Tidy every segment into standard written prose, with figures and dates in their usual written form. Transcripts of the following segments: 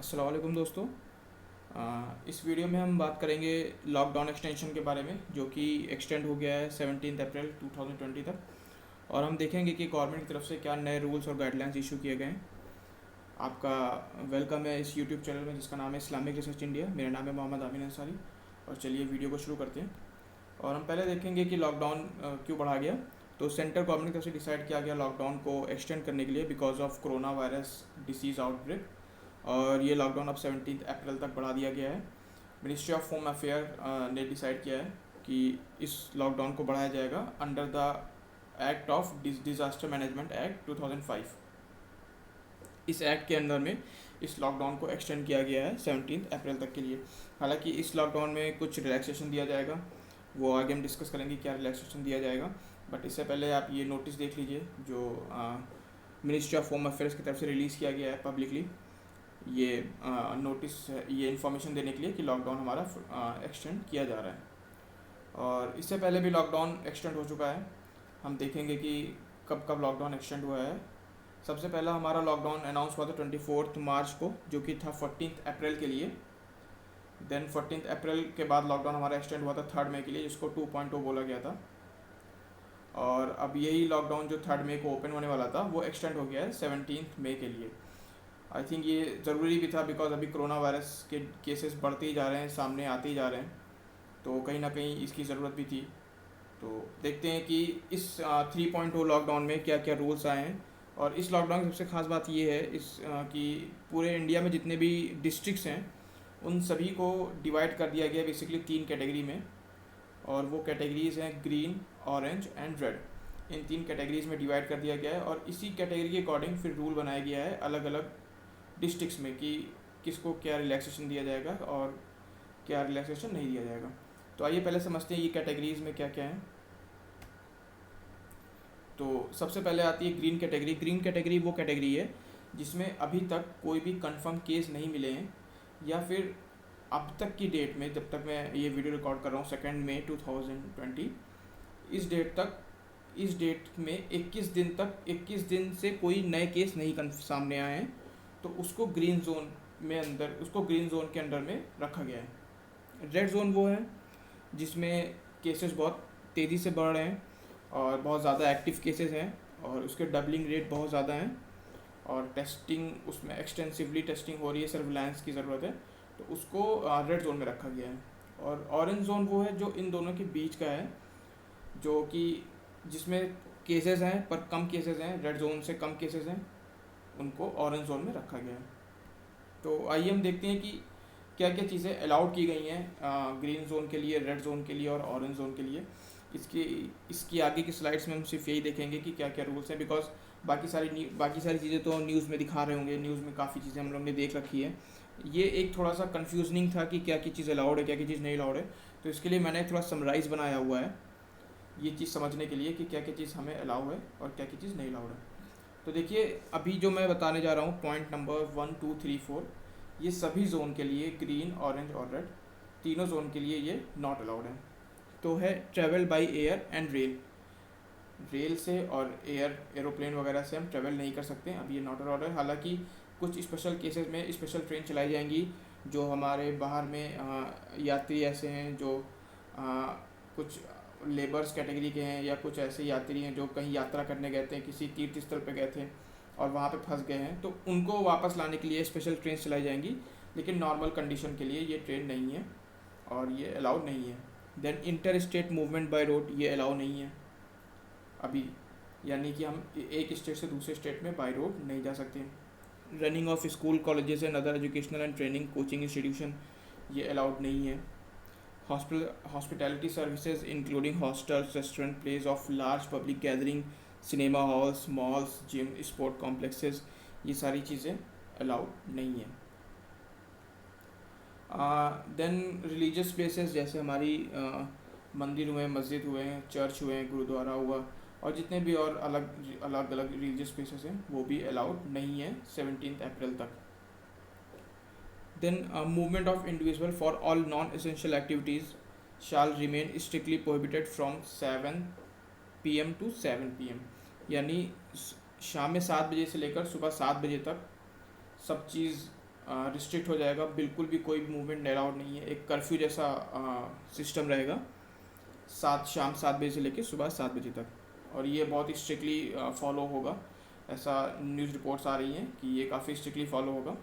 अस्सलाम वालेकुम दोस्तों। इस वीडियो में हम बात करेंगे लॉकडाउन एक्सटेंशन के बारे में, जो कि एक्सटेंड हो गया है 17 अप्रैल 2020 तक। और हम देखेंगे कि गवर्नमेंट की तरफ से क्या नए रूल्स और गाइडलाइंस इशू किए गए हैं। आपका वेलकम है इस यूट्यूब चैनल में जिसका नाम है इस्लामिक रिसर्च इंडिया। मेरा नाम है मोहम्मद आमिन अंसारी। और चलिए वीडियो को शुरू करते हैं। और हम पहले देखेंगे कि लॉकडाउन क्यों बढ़ा गया। तो सेंट्रल गवर्नमेंट की तरफ से डिसाइड किया गया लॉकडाउन को एक्सटेंड करने के लिए because of corona virus disease outbreak. और ये लॉकडाउन अब 17 अप्रैल तक बढ़ा दिया गया है। मिनिस्ट्री ऑफ होम अफेयर ने डिसाइड किया है कि इस लॉकडाउन को बढ़ाया जाएगा under the act of disaster management act 2005। इस एक्ट के अंदर में इस लॉकडाउन को एक्सटेंड किया गया है 17 अप्रैल तक के लिए। हालांकि इस लॉकडाउन में कुछ रिलैक्सेशन दिया जाएगा, वो आगे हम डिस्कस करेंगे क्या रिलैक्सेशन दिया जाएगा। बट इससे पहले आप ये नोटिस देख लीजिए जो मिनिस्ट्री ऑफ होम अफेयर्स की तरफ से रिलीज़ किया गया है पब्लिकली। ये नोटिस ये इन्फॉर्मेशन देने के लिए कि लॉकडाउन हमारा एक्सटेंड किया जा रहा है। और इससे पहले भी लॉकडाउन एक्सटेंड हो चुका है। हम देखेंगे कि कब कब लॉकडाउन एक्सटेंड हुआ है। सबसे पहला हमारा लॉकडाउन अनाउंस हुआ था 24 मार्च को, जो कि था 14 अप्रैल के लिए। देन 14 अप्रैल के बाद लॉकडाउन हमारा एक्सटेंड हुआ था 3 मई के लिए, जिसको 2.0 बोला गया था। और अब यही लॉकडाउन जो 3 मई को ओपन होने वाला था वो एक्सटेंड हो गया है 17 मई के लिए। आई थिंक ये ज़रूरी भी था बिकॉज अभी कोरोना वायरस के केसेस बढ़ते ही जा रहे हैं, सामने आते ही जा रहे हैं, तो कहीं ना कहीं इसकी ज़रूरत भी थी। तो देखते हैं कि इस 3.0 लॉकडाउन में क्या क्या रूल्स आए हैं। और इस लॉकडाउन की सबसे खास बात ये है कि पूरे इंडिया में जितने भी डिस्ट्रिक्ट्स हैं उन सभी को डिवाइड कर दिया गया बेसिकली 3 कैटेगरी में। और वो कैटेगरीज़ हैं green, orange and red. In 3 categories में डिवाइड कर दिया गया है और इसी कैटेगरी के अकॉर्डिंग फिर रूल बनाया गया है अलग अलग डिस्ट्रिक्ट्स में कि किसको क्या रिलैक्सेशन दिया जाएगा और क्या रिलैक्सेशन नहीं दिया जाएगा। तो आइए पहले समझते हैं ये कैटेगरीज़ में क्या क्या है। तो सबसे पहले आती है ग्रीन कैटेगरी। ग्रीन कैटेगरी वो कैटेगरी है जिसमें अभी तक कोई भी कंफर्म केस नहीं मिले हैं, या फिर अब तक की डेट में, जब तक मैं ये वीडियो रिकॉर्ड कर रहा हूँ 2 मई 2020, इस डेट में 21 दिन से कोई नए केस नहीं सामने आए हैं, तो उसको ग्रीन जोन उसको ग्रीन जोन के अंडर में रखा गया है। रेड जोन वो है जिसमें केसेस बहुत तेज़ी से बढ़ रहे हैं और बहुत ज़्यादा एक्टिव केसेस हैं और उसके डबलिंग रेट बहुत ज़्यादा हैं और टेस्टिंग उसमें एक्सटेंसिवली टेस्टिंग हो रही है, सर्विलांस की ज़रूरत है, तो उसको रेड जोन में रखा गया है। और ऑरेंज जोन वो है जो इन दोनों के बीच का है, जो कि जिसमें केसेस हैं पर कम केसेस हैं, रेड जोन से कम केसेस हैं, उनको ऑरेंज जोन में रखा गया है। तो आइए हम देखते हैं कि क्या क्या चीज़ें अलाउड की गई हैं ग्रीन जोन के लिए, रेड जोन के लिए और ऑरेंज जोन के लिए। इसकी आगे की स्लाइड्स में हम सिर्फ यही देखेंगे कि क्या क्या रूल्स हैं, बिकॉज बाकी सारी चीज़ें तो न्यूज़ में दिखा रहे होंगे, न्यूज़ में काफ़ी चीज़ें हम लोग ने देख रखी है। ये एक थोड़ा सा कन्फ्यूजनिंग था कि क्या क्या चीज़ अलाउड है क्या क्या चीज़ नहीं अलाउड है। तो इसके लिए मैंने थोड़ा समराइज़ बनाया हुआ है ये चीज़ समझने के लिए कि क्या क्या चीज़ हमें अलाउ है और क्या क्या चीज़ नहीं अलाउड है। तो देखिए अभी जो मैं बताने जा रहा हूँ पॉइंट नंबर 1, 2, 3, 4, ये सभी जोन के लिए ग्रीन, ऑरेंज और रेड तीनों जोन के लिए ये नॉट अलाउड है। तो है travel by air and rail. Rail से और एरोप्लेन वगैरह से हम ट्रैवल नहीं कर सकते, अब ये नॉट अलाउड है। हालांकि कुछ स्पेशल केसेस में स्पेशल ट्रेन चलाई जाएंगी जो हमारे बाहर में यात्री ऐसे हैं जो कुछ लेबर्स कैटेगरी के हैं या कुछ ऐसे यात्री हैं जो कहीं यात्रा करने गए थे, किसी तीर्थ स्थल पर गए थे और वहाँ पे फंस गए हैं, तो उनको वापस लाने के लिए स्पेशल ट्रेन चलाई जाएंगी। लेकिन नॉर्मल कंडीशन के लिए ये ट्रेन नहीं है और ये अलाउड नहीं है। Then inter state movement by road ये अलाउ नहीं है अभी, यानी कि हम एक स्टेट से दूसरे स्टेट में बाय रोड नहीं जा सकते। Running of school, colleges and other educational and training coaching institution ये अलाउड नहीं है। Hospitality services including hostels, restaurant, place of large public gathering, cinema halls, malls, gym, sport complexes, ये सारी चीज़ें अलाउड नहीं है। देन रिलीजियस प्लेसेस जैसे हमारी मंदिर हुए, मस्जिद हुए, चर्च हुए, गुरुद्वारा हुआ और जितने भी और अलग अलग रिलीजियस प्लेसेस हैं वो भी अलाउड नहीं है 17 अप्रैल तक। Then movement of individual for all non essential activities shall remain strictly prohibited from 7 PM to 7 PM, यानी शाम में 7 बजे से लेकर सुबह 7 बजे तक सब चीज़ रिस्ट्रिक्ट हो जाएगा, बिल्कुल भी कोई भी मूवमेंट अलाउड नहीं है। एक कर्फ्यू जैसा सिस्टम रहेगा, शाम 7 बजे से लेकर सुबह 7 बजे तक, और ये बहुत ही स्ट्रिक्टली फॉलो होगा। ऐसा न्यूज़ रिपोर्ट्स आ रही हैं कि ये काफ़ी स्ट्रिक्टली फॉलो होगा।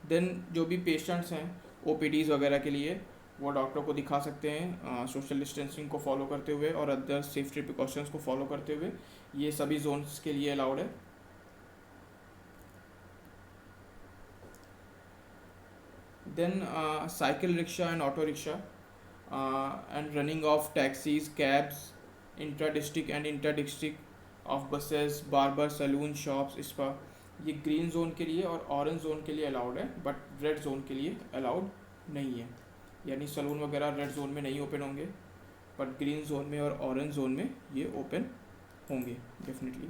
देन जो भी पेशेंट्स हैं ओपीडीज़ वगैरह के लिए, वो डॉक्टर को दिखा सकते हैं सोशल डिस्टेंसिंग को फॉलो करते हुए और अदर सेफ्टी प्रिकॉशंस को फॉलो करते हुए। ये सभी जोन्स के लिए अलाउड है। Then cycle rickshaw and auto rickshaw and running of taxis, cabs, inter district and inter district of buses, barber, salon, shops, spa, ये ग्रीन जोन के लिए और ऑरेंज जोन के लिए अलाउड है, बट रेड जोन के लिए अलाउड नहीं है। यानी सैलून वगैरह रेड जोन में नहीं ओपन होंगे, बट ग्रीन जोन में और ऑरेंज जोन में ये ओपन होंगे definitely.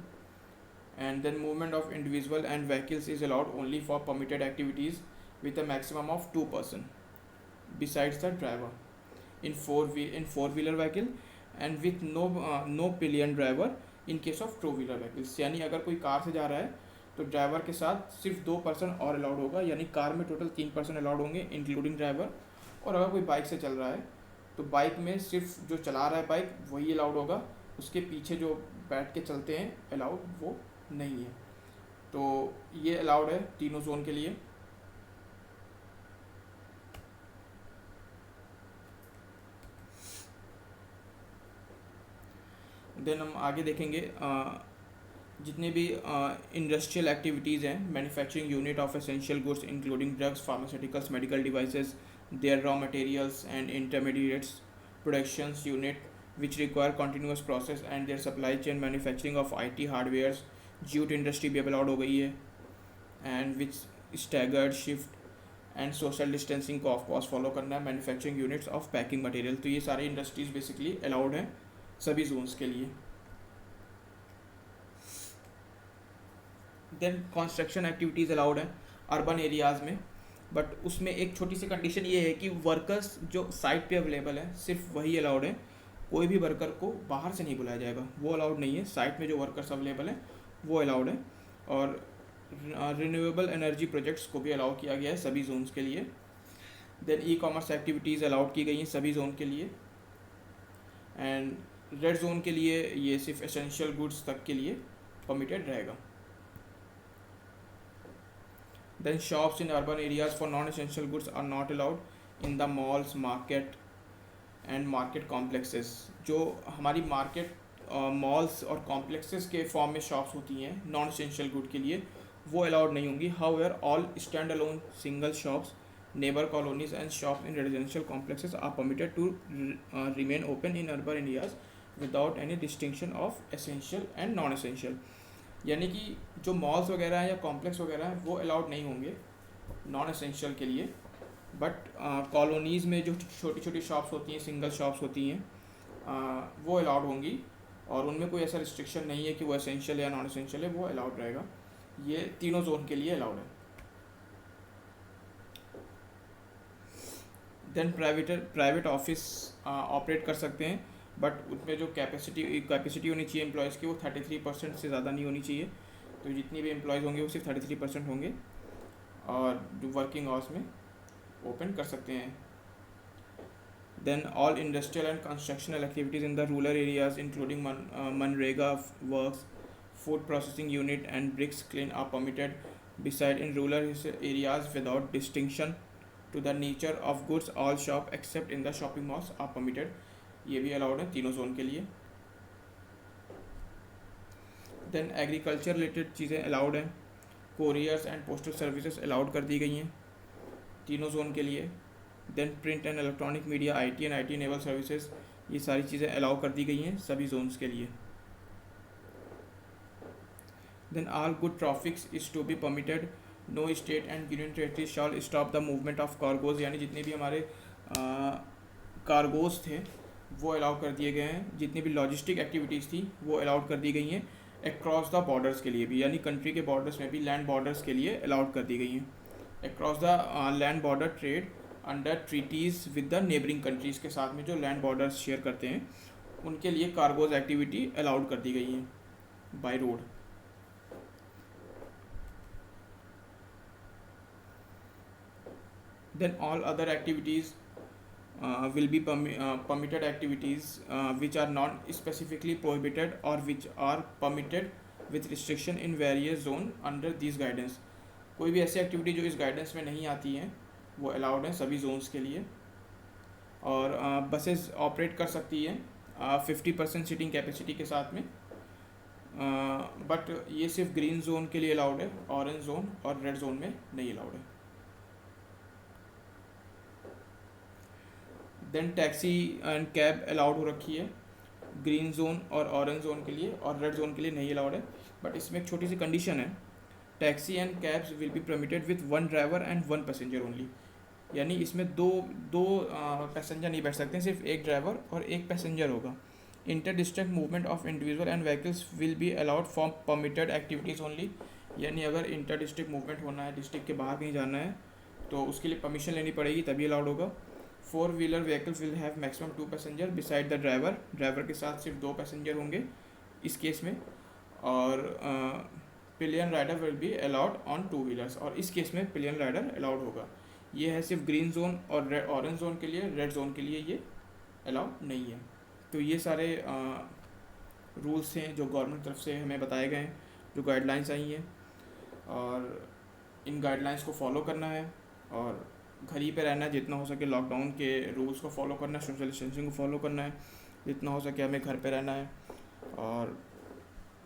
And then movement of individual and vehicles is allowed only for permitted activities with a maximum of 2 person besides the driver in four-wheeler vehicle and with no pillion driver in case of two-wheeler vehicles। यानी अगर कोई car से जा रहा है तो driver के साथ सिर्फ 2 पर्सन और अलाउड होगा, यानी कार में टोटल 3 पर्सन अलाउड होंगे इंक्लूडिंग ड्राइवर। और अगर कोई बाइक से चल रहा है तो बाइक में सिर्फ जो चला रहा है बाइक वही अलाउड होगा, उसके पीछे जो बैठ के चलते हैं अलाउड वो नहीं है। तो ये अलाउड है तीनों जोन के लिए। देन हम आगे देखेंगे जितने भी इंडस्ट्रियल एक्टिविटीज़ हैं, manufacturing unit of essential goods including drugs, pharmaceuticals, medical devices, their raw materials and intermediates, productions unit which require continuous process and their supply chain, manufacturing of IT hardwares, jute industry भी allowed हो गई है, and which staggered shift and social distancing को of course follow करना है, manufacturing units of packing material. तो ये सारी इंडस्ट्रीज़ बेसिकली अलाउड हैं सभी जोन्स के लिए। देन कंस्ट्रक्शन एक्टिविटीज़ अलाउड हैं अर्बन एरियाज़ में, बट उसमें एक छोटी सी कंडीशन ये है कि वर्कर्स जो साइट पे अवेलेबल हैं सिर्फ वही अलाउड है, कोई भी वर्कर को बाहर से नहीं बुलाया जाएगा, वो अलाउड नहीं है। साइट में जो वर्कर्स अवेलेबल हैं वो अलाउड है। और रिन्यूएबल एनर्जी प्रोजेक्ट्स को भी अलाउ किया गया है सभी जोन्स के लिए। देन ई-कॉमर्स एक्टिविटीज़ अलाउड की गई हैं सभी जोन के लिए। एंड रेड जोन के लिए ये सिर्फ एसेंशियल गुड्स तक के लिए परमिटेड रहेगा। Then shops in urban areas for non essential goods are not allowed in the malls, market and market complexes. जो हमारी मार्केट मॉल्स और कॉम्प्लेक्सेस के फॉर्म में शॉप्स होती हैं नॉन एसेंशियल गुड के लिए, वो अलाउड नहीं होंगी। However all stand alone single shops, neighbor colonies and shops in residential complexes are permitted to remain open in urban areas without any distinction of essential and non essential। यानी कि जो malls वगैरह हैं या complex वगैरह हैं वो allowed नहीं होंगे नॉन एसेंशियल के लिए, बट कॉलोनीज़ में जो छोटी छोटी शॉप्स होती हैं, सिंगल शॉप्स होती हैं, वो अलाउड होंगी और उनमें कोई ऐसा रिस्ट्रिक्शन नहीं है कि वो एसेंशियल या नॉन एसेंशियल है, वो अलाउड रहेगा। ये तीनों जोन के लिए अलाउड है। देन प्राइवेट ऑफिस ऑपरेट कर सकते हैं, बट उसमें जो कैपेसिटी होनी चाहिए एम्प्लॉयज़ की वो 33% से ज़्यादा नहीं होनी चाहिए। तो जितनी भी एम्प्लॉयज़ होंगे वो सिर्फ 33% होंगे और जो वर्किंग आवर्स में ओपन कर सकते हैं। Then all industrial and constructional activities in the rural areas including मनरेगा works, food processing unit and bricks kilns are permitted beside in rural areas without distinction to the nature of goods। all shop except in the shopping malls are permitted। ये भी allowed है तीनों zone के लिए। Then agriculture related चीज़ें allowed हैं, couriers and postal services allowed कर दी गई हैं तीनों जोन के लिए। Then print and electronic media, IT and IT enable services, ये सारी चीज़ें अलाउ कर दी गई हैं सभी जोन्स के लिए। Then all good traffics is to be permitted। No state and union territories shall stop the movement of cargoes। यानी जितने भी हमारे कार्गोज थे वो अलाउ कर दिए गए हैं, जितनी भी लॉजिस्टिक एक्टिविटीज़ थी वो अलाउड कर दी गई हैं अक्रॉस द बॉर्डर्स के लिए भी, यानी कंट्री के बॉर्डर्स में भी लैंड बॉर्डर्स के लिए अलाउड कर दी गई हैं। Across the land border trade under treaties with the neighbouring countries के साथ में जो लैंड बॉर्डर्स शेयर करते हैं उनके लिए कार्गोज एक्टिविटी अलाउड कर दी गई हैं by road. Then all other activities will be permitted activities which are not specifically prohibited or which are permitted with restriction in various zone under these guidance. कोई भी ऐसी एक्टिविटी जो इस guidance में नहीं आती हैं वो अलाउड है सभी जोन्स के लिए। और बसेस ऑपरेट कर सकती हैं 50% सीटिंग कैपेसिटी के साथ में, बट ये सिर्फ ग्रीन जोन के लिए अलाउड है, ऑरेंज जोन और रेड जोन में नहीं अलाउड है। Then taxi and cab allowed हो रखी है ग्रीन जोन और ऑरेंज जोन के लिए, और रेड जोन के लिए नहीं अलाउड है। बट इसमें एक छोटी सी कंडीशन है, taxi and cabs will be permitted with 1 driver and 1 passenger only. यानी इसमें दो पैसेंजर नहीं बैठ सकते, सिर्फ एक ड्राइवर और एक पैसेंजर होगा। Inter district movement of individual and vehicles will be allowed for permitted activities only. यानी अगर इंटर डिस्ट्रिक्ट मूवमेंट होना है, डिस्ट्रिक्ट के बाहर कहीं जाना है, तो उसके लिए परमिशन लेनी पड़ेगी तभी अलाउड होगा। 4 wheeler vehicles will have maximum 2 passenger beside the driver. Driver के साथ सिर्फ 2 पैसेंजर होंगे इस केस में। और pillion rider will be allowed on 2 wheelers, और इस केस में पिलियन राइडर अलाउड होगा। ये है सिर्फ ग्रीन जोन और ऑरेंज जोन के लिए, रेड जोन के लिए ये अलाउड नहीं है। तो ये सारे रूल्स हैं जो गवर्नमेंट तरफ से हमें बताए गए हैं, जो गाइडलाइंस आई हैं, और इन गाइडलाइंस को फॉलो करना है और घर ही पे रहना है जितना हो सके। लॉकडाउन के रूल्स को फॉलो करना है, सोशल डिस्टेंसिंग को फॉलो करना है, जितना हो सके हमें घर पे रहना है। और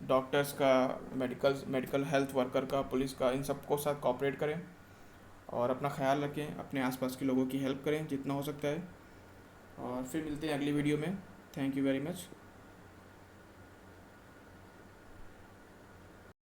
डॉक्टर्स का, मेडिकल हेल्थ वर्कर का, पुलिस का, इन सबको साथ कोऑपरेट करें और अपना ख्याल रखें, अपने आसपास के लोगों की हेल्प करें जितना हो सकता है। और फिर मिलते हैं अगली वीडियो में। Thank you very much.